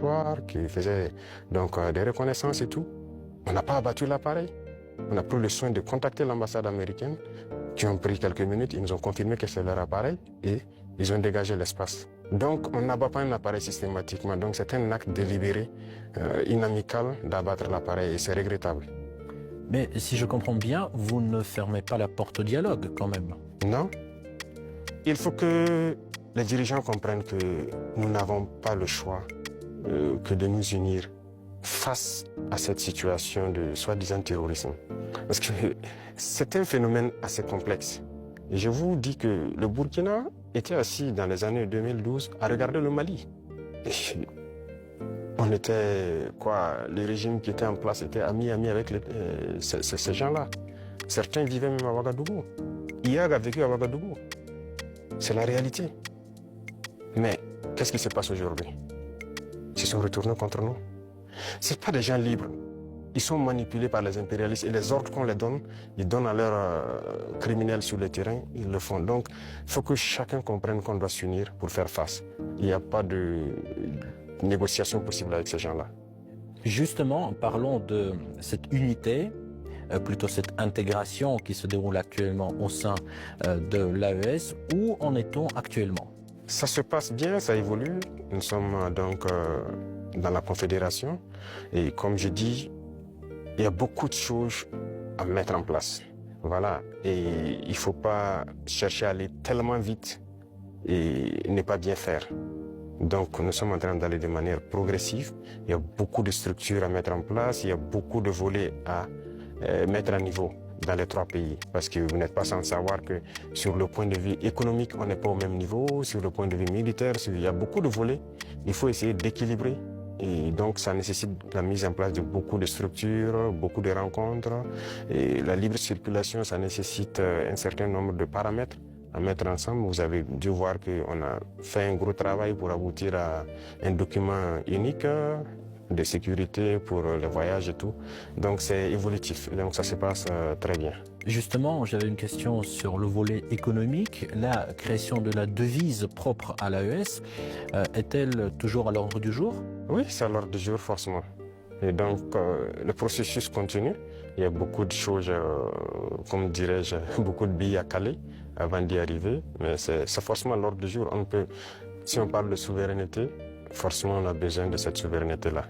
victoires, qui faisaient donc des reconnaissances et tout. On n'a pas abattu l'appareil. On a pris le soin de contacter l'ambassade américaine, qui ont pris quelques minutes, ils nous ont confirmé que c'est leur appareil et ils ont dégagé l'espace. Donc on n'abat pas un appareil systématiquement, donc c'est un acte délibéré, inamical d'abattre l'appareil et c'est regrettable. Mais si je comprends bien, vous ne fermez pas la porte au dialogue quand même. Non. Il faut que les dirigeants comprennent que nous n'avons pas le choix que de nous unir face à cette situation de soi-disant terrorisme. Parce que c'est un phénomène assez complexe. Et je vous dis que le Burkina était assis dans les années 2012 à regarder le Mali. Et on était, le régime qui était en place était ami avec ces gens-là. Certains vivaient même à Ouagadougou. IAG a vécu à Ouagadougou. C'est la réalité. Mais qu'est-ce qui se passe aujourd'hui? Ils se sont retournés contre nous. Ce ne sont pas des gens libres. Ils sont manipulés par les impérialistes et les ordres qu'on les donne, ils donnent à leurs criminels sur le terrain, ils le font. Donc, il faut que chacun comprenne qu'on doit s'unir pour faire face. Il n'y a pas de négociation possible avec ces gens-là. Justement, parlons de cette unité, plutôt cette intégration qui se déroule actuellement au sein de l'AES. Où en est-on actuellement? Ça se passe bien, ça évolue. Nous sommes donc dans la Confédération et comme je dis, il y a beaucoup de choses à mettre en place. Voilà. Et il ne faut pas chercher à aller tellement vite et ne pas bien faire. Donc nous sommes en train d'aller de manière progressive. Il y a beaucoup de structures à mettre en place. Il y a beaucoup de volets à mettre à niveau dans les trois pays. Parce que vous n'êtes pas sans savoir que sur le point de vue économique, on n'est pas au même niveau. Sur le point de vue militaire, il y a beaucoup de volets. Il faut essayer d'équilibrer. Et donc, ça nécessite la mise en place de beaucoup de structures, beaucoup de rencontres. Et la libre circulation, ça nécessite un certain nombre de paramètres à mettre ensemble. Vous avez dû voir qu'on a fait un gros travail pour aboutir à un document unique de sécurité pour les voyages et tout. Donc, c'est évolutif. Donc, ça se passe très bien. Justement, j'avais une question sur le volet économique. La création de la devise propre à l'AES est-elle toujours à l'ordre du jour? Oui, c'est à l'ordre du jour, forcément. Et donc, le processus continue. Il y a beaucoup de choses, comme dirais-je, beaucoup de billes à caler avant d'y arriver. Mais c'est forcément à l'ordre du jour. Si on parle de souveraineté, forcément, on a besoin de cette souveraineté-là.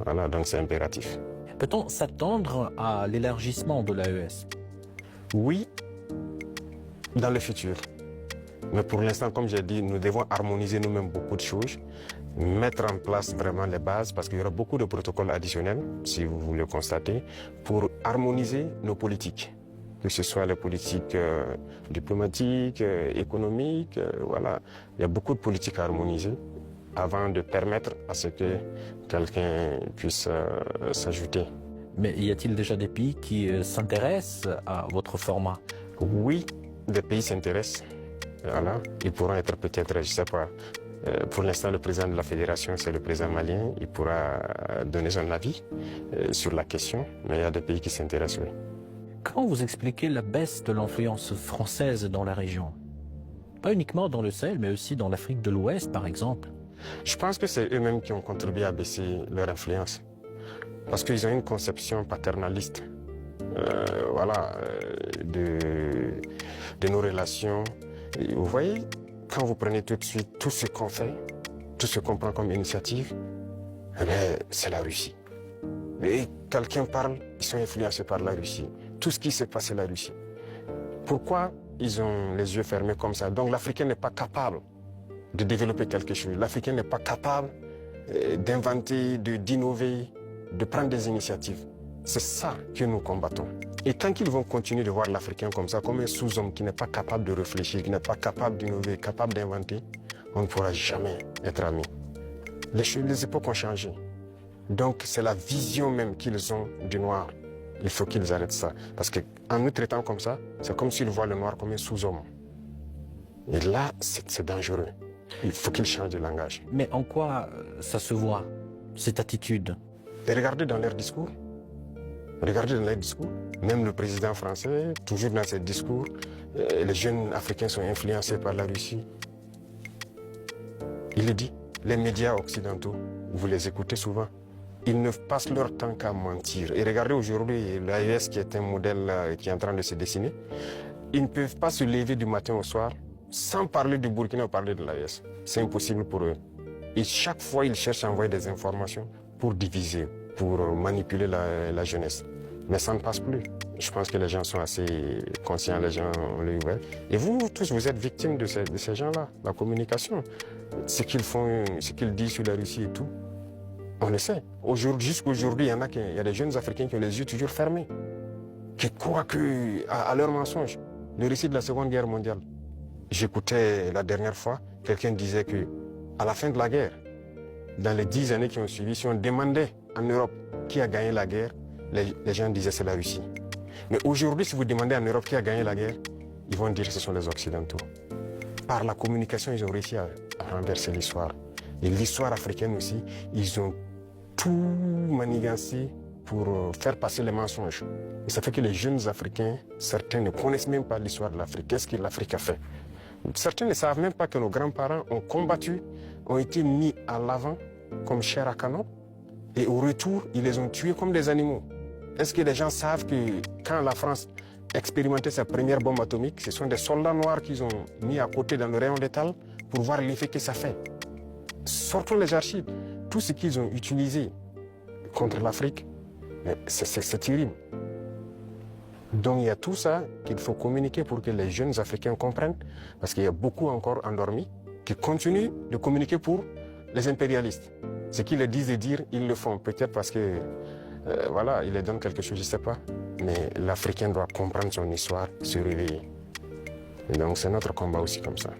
Voilà, donc c'est impératif. Peut-on s'attendre à l'élargissement de l'AES? Oui, dans le futur. Mais pour l'instant, comme j'ai dit, nous devons harmoniser nous-mêmes beaucoup de choses, mettre en place vraiment les bases, parce qu'il y aura beaucoup de protocoles additionnels, si vous le constatez, pour harmoniser nos politiques, que ce soit les politiques diplomatiques, économiques, voilà. Il y a beaucoup de politiques à harmoniser avant de permettre à ce que quelqu'un puisse s'ajouter. Mais y a-t-il déjà des pays qui s'intéressent à votre format? Oui, des pays s'intéressent. Voilà. Ils pourront être peut-être, je ne sais pas, pour l'instant le président de la fédération c'est le président malien, il pourra donner son avis sur la question, mais il y a des pays qui s'intéressent, oui. Comment vous expliquez la baisse de l'influence française dans la région? Pas uniquement dans le Sahel, mais aussi dans l'Afrique de l'Ouest par exemple. Je pense que c'est eux-mêmes qui ont contribué à baisser leur influence, parce qu'ils ont une conception paternaliste de nos relations. Et vous voyez, quand vous prenez tout de suite tout ce qu'on fait, tout ce qu'on prend comme initiative, c'est la Russie. Et quelqu'un parle, ils sont influencés par la Russie. Tout ce qui se passe, c'est la Russie. Pourquoi ils ont les yeux fermés comme ça? Donc l'Africain n'est pas capable de développer quelque chose. L'Africain n'est pas capable d'inventer, d'innover, de prendre des initiatives. C'est ça que nous combattons. Et tant qu'ils vont continuer de voir l'Africain comme ça, comme un sous-homme qui n'est pas capable de réfléchir, qui n'est pas capable d'innover, capable d'inventer, on ne pourra jamais être amis. Les époques ont changé. Donc c'est la vision même qu'ils ont du noir. Il faut qu'ils arrêtent ça. Parce qu'en nous traitant comme ça, c'est comme s'ils voient le noir comme un sous-homme. Et là, c'est dangereux. Il faut qu'ils changent de langage. Mais en quoi ça se voit, cette attitude? Et regardez dans leurs discours. Regardez dans leurs discours. Même le président français, toujours dans ses discours, les jeunes Africains sont influencés par la Russie. Il le dit. Les médias occidentaux vous les écoutez souvent. Ils ne passent leur temps qu'à mentir. Et regardez aujourd'hui l'AES qui est un modèle qui est en train de se dessiner. Ils ne peuvent pas se lever du matin au soir sans parler du Burkina ou parler de l'AES. C'est impossible pour eux. Et chaque fois, ils cherchent à envoyer des informations pour diviser, pour manipuler la jeunesse. Mais ça ne passe plus. Je pense que les gens sont assez conscients, les gens ont l'œil ouvert. Et vous tous, vous êtes victimes de ces gens-là, la communication. Ce qu'ils font, ce qu'ils disent sur la Russie et tout. On le sait. Jusqu'aujourd'hui, il y a des jeunes Africains qui ont les yeux toujours fermés, qui croient à leurs mensonges. Le récit de la Seconde Guerre mondiale. J'écoutais la dernière fois, quelqu'un disait qu'à la fin de la guerre, dans les 10 années qui ont suivi, si on demandait en Europe qui a gagné la guerre, les gens disaient c'est la Russie. Mais aujourd'hui, si vous demandez en Europe qui a gagné la guerre, ils vont dire que ce sont les Occidentaux. Par la communication, ils ont réussi à renverser l'histoire. Et l'histoire africaine aussi, ils ont tout manigancé pour faire passer les mensonges. Et ça fait que les jeunes Africains, certains ne connaissent même pas l'histoire de l'Afrique. Qu'est-ce que l'Afrique a fait? Certains ne savent même pas que nos grands-parents ont combattu, ont été mis à l'avant comme chair à canon. Et au retour, ils les ont tués comme des animaux. Est-ce que les gens savent que quand la France expérimentait sa première bombe atomique, ce sont des soldats noirs qu'ils ont mis à côté dans le rayon létal pour voir l'effet que ça fait? Sortons les archives. Tout ce qu'ils ont utilisé contre l'Afrique, c'est terrible. Donc il y a tout ça qu'il faut communiquer pour que les jeunes Africains comprennent, parce qu'il y a beaucoup encore endormis qui continuent de communiquer pour les impérialistes. Ce qu'ils les disent de dire, ils le font. Peut-être parce que, voilà, ils les donnent quelque chose, je ne sais pas. Mais l'Africain doit comprendre son histoire, se réveiller. Et donc c'est notre combat aussi comme ça.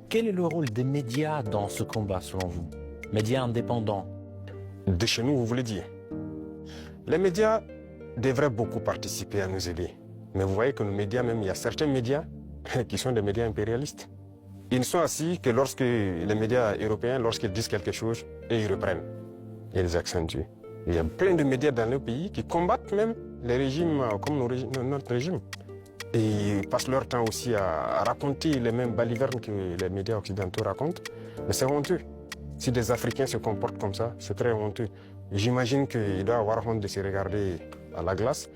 Quel est le rôle des médias dans ce combat, selon vous? Médias indépendants? De chez nous, vous voulez dire? Les médias devraient beaucoup participer à nous aider. Mais vous voyez que nos médias, même, il y a certains médias qui sont des médias impérialistes. Ils ne sont assis que lorsque les médias européens, lorsqu'ils disent quelque chose, et ils reprennent. Et ils accentuent. Il y a plein de médias dans nos pays qui combattent même les régimes comme notre régime. Et ils passent leur temps aussi à raconter les mêmes balivernes que les médias occidentaux racontent. Mais c'est honteux. Si des Africains se comportent comme ça, c'est très honteux. J'imagine qu'il doit avoir honte de se regarder à la glace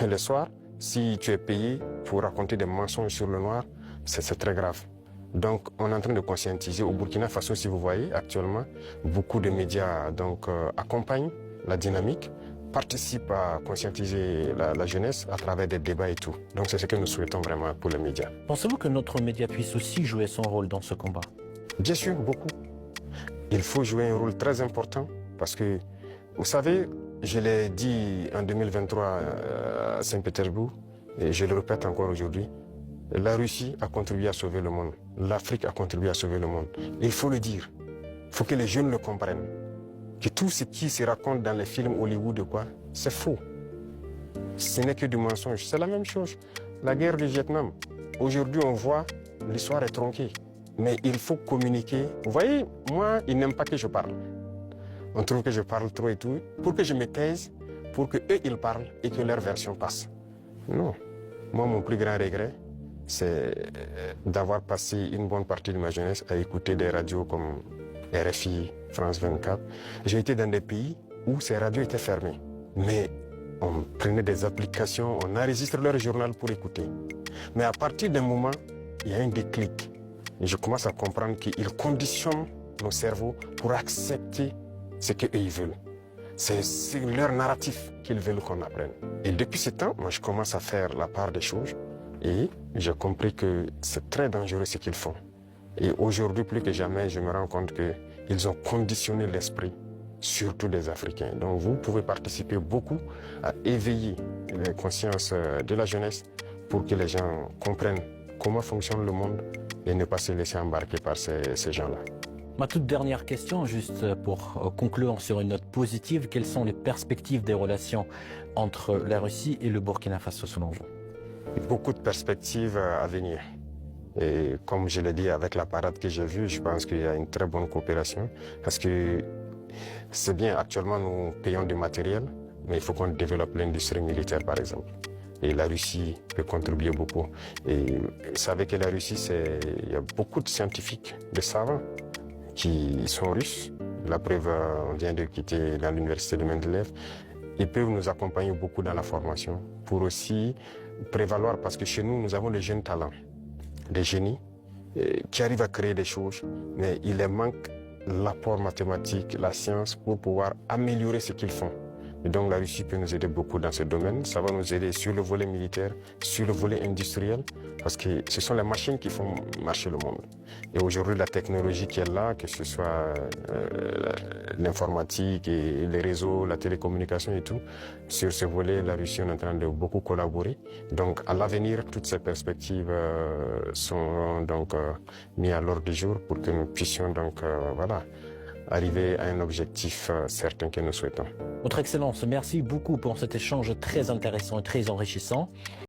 le soir. Si tu es payé pour raconter des mensonges sur le noir, c'est très grave. Donc, on est en train de conscientiser. Au Burkina Faso, si vous voyez, actuellement, beaucoup de médias accompagnent la dynamique, participent à conscientiser la jeunesse à travers des débats et tout. Donc, c'est ce que nous souhaitons vraiment pour les médias. Pensez-vous que notre média puisse aussi jouer son rôle dans ce combat? Bien sûr, beaucoup. Il faut jouer un rôle très important parce que, vous savez, je l'ai dit en 2023 à Saint-Pétersbourg et je le répète encore aujourd'hui, la Russie a contribué à sauver le monde. L'Afrique a contribué à sauver le monde. Et il faut le dire. Il faut que les jeunes le comprennent. Que tout ce qui se raconte dans les films Hollywood, c'est faux. Ce n'est que du mensonge. C'est la même chose. La guerre du Vietnam. Aujourd'hui, on voit, l'histoire est tronquée. Mais il faut communiquer. Vous voyez, moi, ils n'aiment pas que je parle. On trouve que je parle trop et tout. Pour que je me taise, pour qu'eux, ils parlent et que leur version passe. Non. Moi, mon plus grand regret, c'est d'avoir passé une bonne partie de ma jeunesse à écouter des radios comme RFI, France 24. J'ai été dans des pays où ces radios étaient fermées. Mais on prenait des applications, on enregistre leur journal pour écouter. Mais à partir d'un moment, il y a un déclic. Et je commence à comprendre qu'ils conditionnent nos cerveaux pour accepter ce qu'eux ils veulent. C'est leur narratif qu'ils veulent qu'on apprenne. Et depuis ce temps, moi je commence à faire la part des choses. Et j'ai compris que c'est très dangereux ce qu'ils font. Et aujourd'hui, plus que jamais, je me rends compte qu'ils ont conditionné l'esprit, surtout des Africains. Donc vous pouvez participer beaucoup à éveiller les consciences de la jeunesse pour que les gens comprennent comment fonctionne le monde et ne pas se laisser embarquer par ces gens-là. Ma toute dernière question, juste pour conclure sur une note positive, quelles sont les perspectives des relations entre la Russie et le Burkina Faso selon vous? Beaucoup de perspectives à venir. Et comme je l'ai dit, avec la parade que j'ai vue, je pense qu'il y a une très bonne coopération. Parce que c'est bien, actuellement, nous payons du matériel, mais il faut qu'on développe l'industrie militaire, par exemple. Et la Russie peut contribuer beaucoup. Et vous savez que la Russie, il y a beaucoup de scientifiques, de savants, qui sont russes. La preuve, on vient de quitter dans l'université de Mendeleev. Ils peuvent nous accompagner beaucoup dans la formation pour aussi prévaloir, parce que chez nous, nous avons des jeunes talents, des génies qui arrivent à créer des choses, mais il leur manque l'apport mathématique, la science pour pouvoir améliorer ce qu'ils font. Et donc la Russie peut nous aider beaucoup dans ce domaine. Ça va nous aider sur le volet militaire, sur le volet industriel, parce que ce sont les machines qui font marcher le monde. Et aujourd'hui, la technologie qui est là, que ce soit l'informatique et les réseaux, la télécommunication et tout, sur ce volet, la Russie est en train de beaucoup collaborer. Donc à l'avenir, toutes ces perspectives sont donc mises à l'ordre du jour pour que nous puissions donc voilà, arriver à un objectif certain que nous souhaitons. Votre Excellence, merci beaucoup pour cet échange très intéressant et très enrichissant.